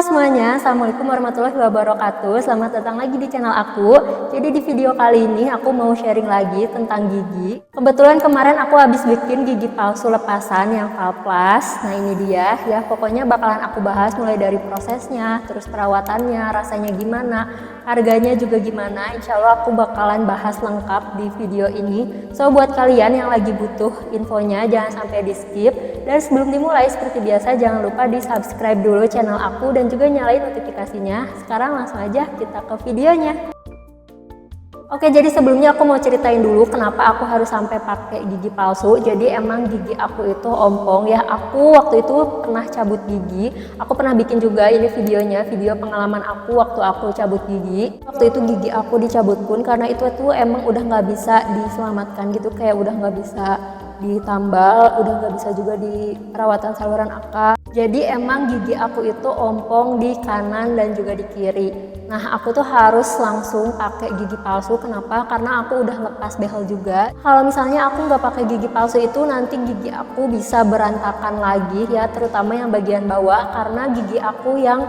Semuanya, Assalamualaikum warahmatullahi wabarakatuh. Selamat datang lagi di channel aku. Jadi di video kali ini aku mau sharing lagi tentang gigi. Kebetulan kemarin aku habis bikin gigi palsu lepasan yang Valplus. Nah ini dia ya, pokoknya bakalan aku bahas mulai dari prosesnya, terus perawatannya, rasanya gimana, harganya juga gimana. Insya Allah aku bakalan bahas lengkap di video ini. So buat kalian yang lagi butuh infonya jangan sampai di skip. Dan sebelum dimulai seperti biasa jangan lupa di subscribe dulu channel aku dan juga nyalain notifikasinya. Sekarang langsung aja kita ke videonya. Oke, jadi sebelumnya aku mau ceritain dulu kenapa aku harus sampai pakai gigi palsu. Jadi emang gigi aku itu ompong ya. Aku waktu itu pernah cabut gigi. Aku pernah bikin juga ini videonya, video pengalaman aku waktu aku cabut gigi. Waktu itu gigi aku dicabut pun karena itu tuh emang udah nggak bisa diselamatkan gitu, kayak udah nggak bisa ditambal, udah nggak bisa juga di perawatan saluran akar. Jadi emang gigi aku itu ompong di kanan dan juga di kiri. Nah aku tuh harus langsung pakai gigi palsu. Kenapa? Karena aku udah lepas behel juga. Kalau misalnya aku nggak pakai gigi palsu itu nanti gigi aku bisa berantakan lagi ya, terutama yang bagian bawah karena gigi aku yang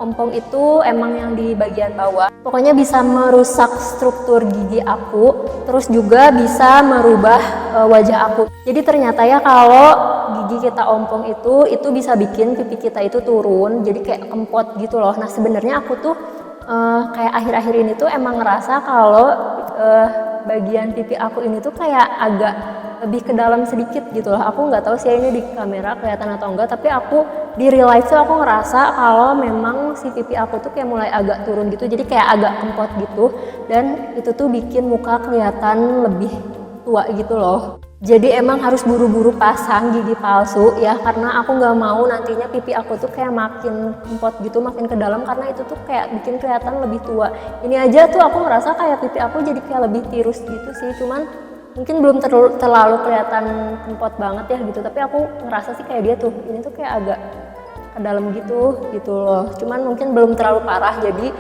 ompong itu emang yang di bagian bawah. Pokoknya bisa merusak struktur gigi aku, terus juga bisa merubah wajah aku. Jadi ternyata ya kalau gigi kita ompong itu bisa bikin pipi kita itu turun, jadi kayak kempot gitu loh. Nah sebenarnya aku tuh kayak akhir-akhir ini tuh emang ngerasa kalau bagian pipi aku ini tuh kayak agak lebih ke dalam sedikit gitu loh. Aku nggak tahu sih ini di kamera kelihatan atau enggak, tapi aku di real life tuh aku ngerasa kalau memang si pipi aku tuh kayak mulai agak turun gitu, jadi kayak agak kempot gitu, dan itu tuh bikin muka kelihatan lebih tua gitu loh. Jadi emang harus buru-buru pasang gigi palsu ya, karena aku nggak mau nantinya pipi aku tuh kayak makin kempot gitu, makin ke dalam, karena itu tuh kayak bikin kelihatan lebih tua. Ini aja tuh aku ngerasa kayak pipi aku jadi kayak lebih tirus gitu sih, cuman mungkin belum terlalu kelihatan kempot banget ya gitu, tapi aku ngerasa sih kayak dia tuh ini tuh kayak agak ke dalam gitu loh. Cuman mungkin belum terlalu parah, jadi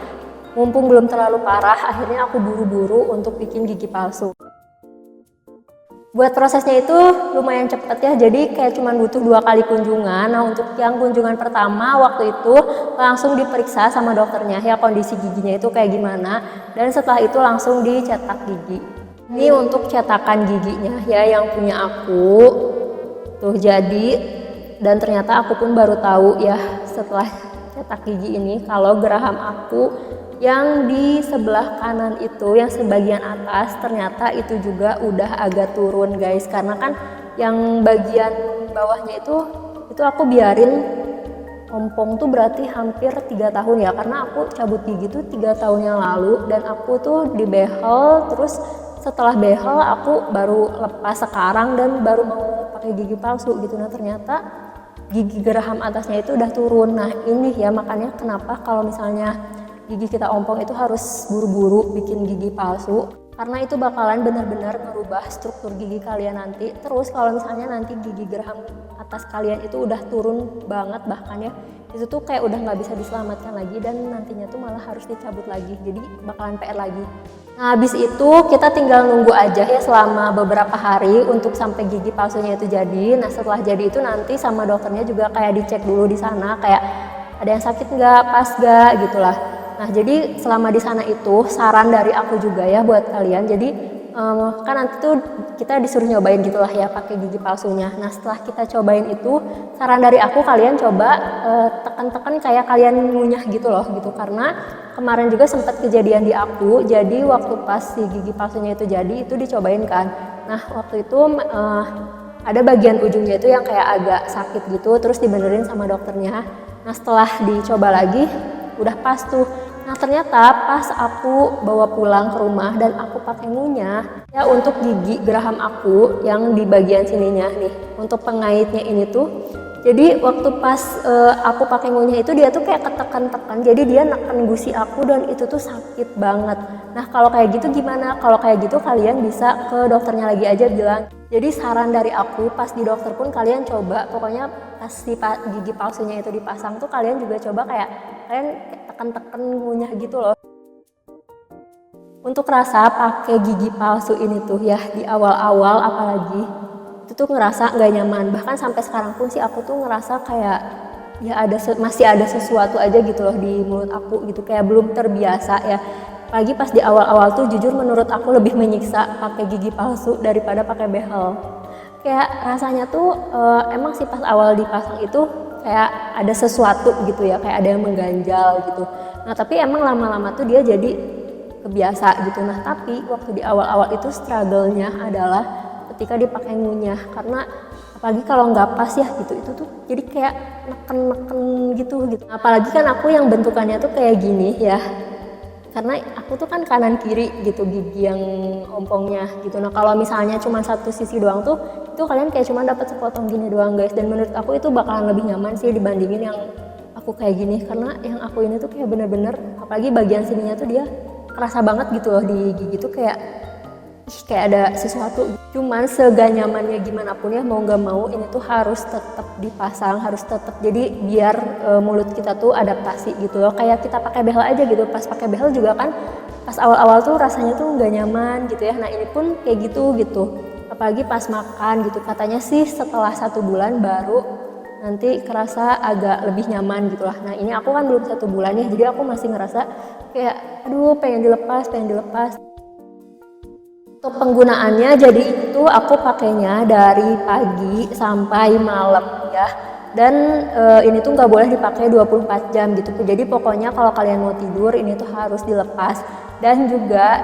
mumpung belum terlalu parah akhirnya aku buru-buru untuk bikin gigi palsu. Buat prosesnya itu lumayan cepet ya, jadi kayak cuman butuh 2 kali kunjungan. Nah untuk yang kunjungan pertama waktu itu langsung diperiksa sama dokternya ya kondisi giginya itu kayak gimana, dan setelah itu langsung dicetak gigi. Ini untuk cetakan giginya ya yang punya aku tuh jadi, dan ternyata aku pun baru tahu ya setelah cetak gigi ini kalau geraham aku yang di sebelah kanan itu yang sebagian atas ternyata itu juga udah agak turun guys, karena kan yang bagian bawahnya itu aku biarin ompong tuh berarti hampir 3 tahun ya, karena aku cabut gigi tuh 3 tahun yang lalu dan aku tuh di behel, terus setelah behel aku baru lepas sekarang dan baru mau pakai gigi palsu gitu. Nah ternyata gigi geraham atasnya itu udah turun. Nah ini ya makanya kenapa kalau misalnya gigi kita ompong itu harus buru-buru bikin gigi palsu, karena itu bakalan benar-benar merubah struktur gigi kalian nanti. Terus kalau misalnya nanti gigi geraham atas kalian itu udah turun banget bahkan ya, itu tuh kayak udah nggak bisa diselamatkan lagi dan nantinya tuh malah harus dicabut lagi, jadi bakalan PR lagi. Nah habis itu kita tinggal nunggu aja ya selama beberapa hari untuk sampai gigi palsunya itu jadi. Nah setelah jadi itu nanti sama dokternya juga kayak dicek dulu di sana kayak ada yang sakit nggak, pas nggak gitulah. Nah jadi selama di sana itu saran dari aku juga ya buat kalian, jadi kan nanti tuh kita disuruh nyobain gitulah ya pakai gigi palsunya. Nah setelah kita cobain itu saran dari aku kalian coba tekan-tekan kayak kalian ngunyah gitu loh gitu, karena kemarin juga sempat kejadian di aku. Jadi waktu pas si gigi palsunya itu jadi itu dicobain kan, nah waktu itu ada bagian ujungnya itu yang kayak agak sakit gitu, terus dibenerin sama dokternya. Nah setelah dicoba lagi udah pas tuh. Nah ternyata pas aku bawa pulang ke rumah dan aku pakai ngunyah ya untuk gigi geraham aku yang di bagian sininya nih, untuk pengaitnya ini tuh, jadi waktu pas aku pakai ngunyah itu dia tuh kayak ketekan-tekan, jadi dia neken gusi aku dan itu tuh sakit banget. Nah kalau kayak gitu gimana? Kalau kayak gitu kalian bisa ke dokternya lagi aja bilang. Jadi saran dari aku pas di dokter pun kalian coba, pokoknya pas si gigi palsunya itu dipasang tuh kalian juga coba kayak kalian tekan-tekan ngunyah gitu loh. Untuk rasa pakai gigi palsu ini tuh ya di awal-awal apalagi itu tuh ngerasa nggak nyaman, bahkan sampai sekarang pun sih aku tuh ngerasa kayak ya masih ada sesuatu aja gitu loh di mulut aku gitu, kayak belum terbiasa ya. Apalagi pas di awal-awal tuh jujur menurut aku lebih menyiksa pakai gigi palsu daripada pakai behel. Kayak rasanya tuh emang sih pas awal dipasang itu kayak ada sesuatu gitu ya, kayak ada yang mengganjal gitu. Nah tapi emang lama-lama tuh dia jadi kebiasa gitu. Nah tapi waktu di awal-awal itu struggle-nya adalah ketika dipakai ngunyah, karena apalagi kalau nggak pas ya gitu, itu tuh jadi kayak neken-neken gitu. Apalagi kan aku yang bentukannya tuh kayak gini ya, karena aku tuh kan kanan kiri gitu gigi yang ompongnya gitu. Nah kalau misalnya cuma satu sisi doang tuh itu kalian kayak cuma dapat sepotong gini doang guys, dan menurut aku itu bakalan lebih nyaman sih dibandingin yang aku kayak gini, karena yang aku ini tuh kayak bener-bener, apalagi bagian sininya tuh dia kerasa banget gitu loh di gigi tuh, kayak ada sesuatu. Cuman sega nyamannya gimana pun ya, mau nggak mau ini tuh harus tetap dipasang, harus tetap, jadi biar mulut kita tuh adaptasi gitu loh. Kayak kita pakai behel aja gitu, pas pakai behel juga kan pas awal-awal tuh rasanya tuh nggak nyaman gitu ya. Nah ini pun kayak gitu. Apalagi pas makan gitu, katanya sih setelah 1 bulan baru nanti kerasa agak lebih nyaman gitu lah. Nah ini aku kan belum 1 bulan ya, jadi aku masih ngerasa kayak aduh pengen dilepas. Untuk penggunaannya, jadi itu aku pakainya dari pagi sampai malam ya. Dan ini tuh nggak boleh dipakai 24 jam gitu. Jadi pokoknya kalau kalian mau tidur ini tuh harus dilepas. Dan juga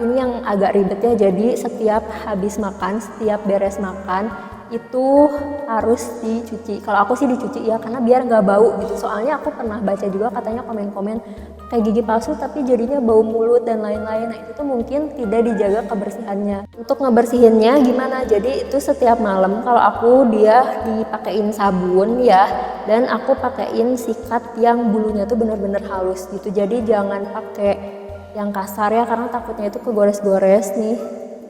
ini yang agak ribet ya, jadi setiap habis makan, setiap beres makan itu harus dicuci. Kalau aku sih dicuci ya, karena biar nggak bau gitu. Soalnya aku pernah baca juga katanya komen-komen kayak gigi palsu tapi jadinya bau mulut dan lain-lain. Nah itu tuh mungkin tidak dijaga kebersihannya. Untuk ngebersihinnya gimana? Jadi itu setiap malam kalau aku dia dipakein sabun ya, dan aku pakein sikat yang bulunya tuh bener-bener halus gitu. Jadi jangan pakai yang kasar ya, karena takutnya itu kegores-gores nih.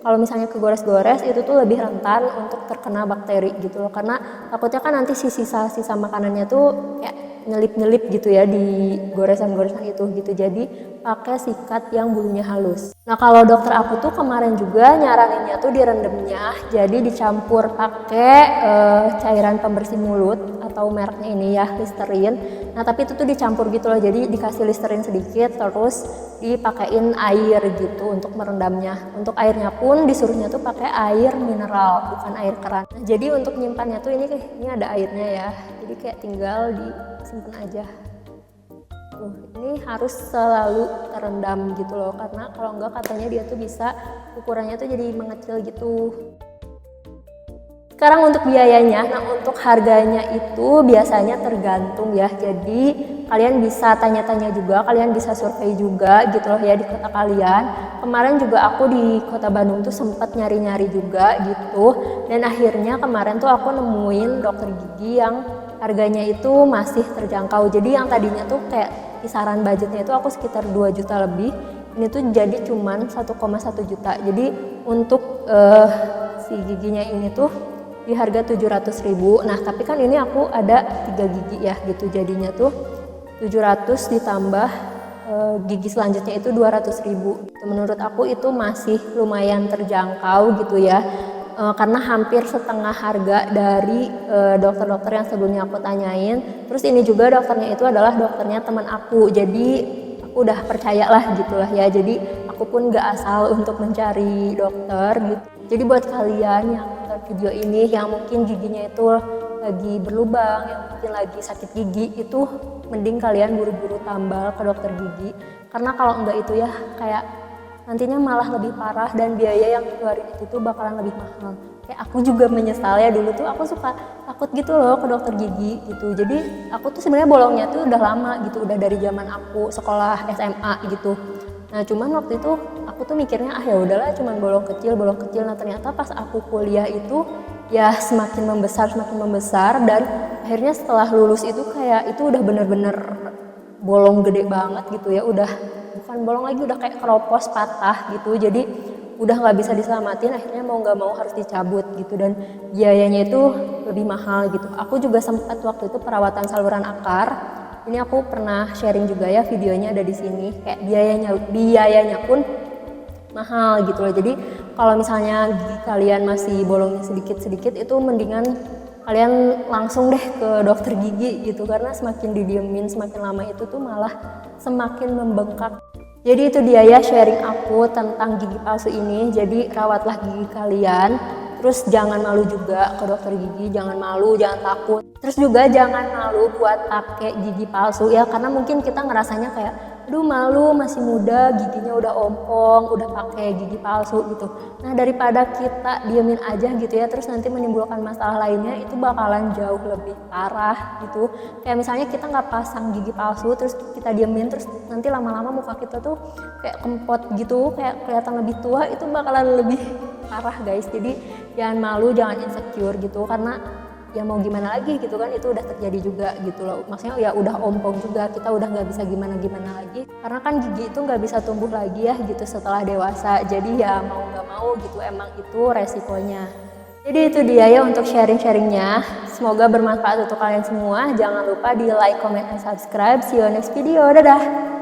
Kalau misalnya kegores-gores itu tuh lebih rentan untuk terkena bakteri gitu loh, karena takutnya kan nanti sisa makanannya tuh kayak nyelip-nyelip gitu ya di goresan-goresan itu gitu. Jadi pakai sikat yang bulunya halus. Nah kalau dokter aku tuh kemarin juga nyaraninnya tuh direndamnya, jadi dicampur pakai cairan pembersih mulut atau mereknya ini ya, Listerine. Nah tapi itu tuh dicampur gitu loh, jadi dikasih Listerine sedikit terus dipakein air gitu untuk merendamnya. Untuk airnya pun disuruhnya tuh pakai air mineral, bukan air keran. Nah, jadi untuk nyimpannya tuh ini ada airnya ya, jadi kayak tinggal disimpan aja. Ini harus selalu terendam gitu loh, karena kalau enggak katanya dia tuh bisa ukurannya tuh jadi mengecil gitu. Sekarang untuk biayanya, nah untuk harganya itu biasanya tergantung ya, jadi kalian bisa tanya-tanya juga, kalian bisa survei juga gitu loh ya di kota kalian. Kemarin juga aku di kota Bandung tuh sempat nyari-nyari juga gitu, dan akhirnya kemarin tuh aku nemuin dokter gigi yang harganya itu masih terjangkau. Jadi yang tadinya tuh kayak kisaran budgetnya itu aku sekitar 2 juta lebih, ini tuh jadi cuman 1,1 juta. Jadi untuk si giginya ini tuh di harga 700.000. Nah tapi kan ini aku ada 3 gigi ya gitu, jadinya tuh 700 ditambah gigi selanjutnya itu 200.000. Menurut aku itu masih lumayan terjangkau gitu ya, karena hampir setengah harga dari dokter-dokter yang sebelumnya aku tanyain. Terus ini juga dokternya itu adalah dokternya teman aku, jadi aku udah percayalah gitulah ya. Jadi aku pun gak asal untuk mencari dokter gitu. Jadi buat kalian yang nonton video ini yang mungkin giginya itu lagi berlubang, yang mungkin lagi sakit gigi, itu mending kalian buru-buru tambal ke dokter gigi. Karena kalau enggak itu ya kayak nantinya malah lebih parah, dan biaya yang dikeluarin itu tuh bakalan lebih mahal. Kayak aku juga menyesal ya, dulu tuh aku suka takut gitu loh ke dokter gigi gitu. Jadi aku tuh sebenarnya bolongnya tuh udah lama gitu, udah dari zaman aku sekolah SMA gitu. Nah cuman waktu itu aku tuh mikirnya ya udahlah cuman bolong kecil. Nah ternyata pas aku kuliah itu ya semakin membesar, dan akhirnya setelah lulus itu kayak itu udah bener-bener bolong gede banget gitu ya, udah bukan bolong lagi, udah kayak keropos patah gitu. Jadi udah nggak bisa diselamatin, akhirnya mau nggak mau harus dicabut gitu, dan biayanya itu lebih mahal gitu. Aku juga sempat waktu itu perawatan saluran akar. Ini aku pernah sharing juga ya, videonya ada di sini. Kayak biayanya pun mahal gitu loh. Jadi kalau misalnya gigi kalian masih bolongnya sedikit-sedikit, itu mendingan kalian langsung deh ke dokter gigi gitu, karena semakin didiemin semakin lama itu tuh malah semakin membengkak. Jadi itu dia ya sharing aku tentang gigi palsu ini. Jadi rawatlah gigi kalian, terus jangan malu juga ke dokter gigi, jangan malu, jangan takut. Terus juga jangan malu buat pakai gigi palsu ya, karena mungkin kita ngerasanya kayak aduh malu, masih muda, giginya udah ompong, udah pakai gigi palsu gitu. Nah daripada kita diemin aja gitu ya, terus nanti menimbulkan masalah lainnya, itu bakalan jauh lebih parah gitu. Kayak misalnya kita nggak pasang gigi palsu, terus kita diemin, terus nanti lama-lama muka kita tuh kayak kempot gitu, kayak kelihatan lebih tua, itu bakalan lebih parah guys. Jadi jangan malu, jangan insecure gitu, karena ya mau gimana lagi gitu kan, itu udah terjadi juga gitu loh. Maksudnya ya udah ompong juga, kita udah nggak bisa gimana-gimana lagi, karena kan gigi itu nggak bisa tumbuh lagi ya gitu setelah dewasa. Jadi ya mau nggak mau gitu, emang itu resikonya. Jadi itu dia ya untuk sharing-sharingnya, semoga bermanfaat untuk kalian semua. Jangan lupa di like, comment, and subscribe. See you next video, dadah.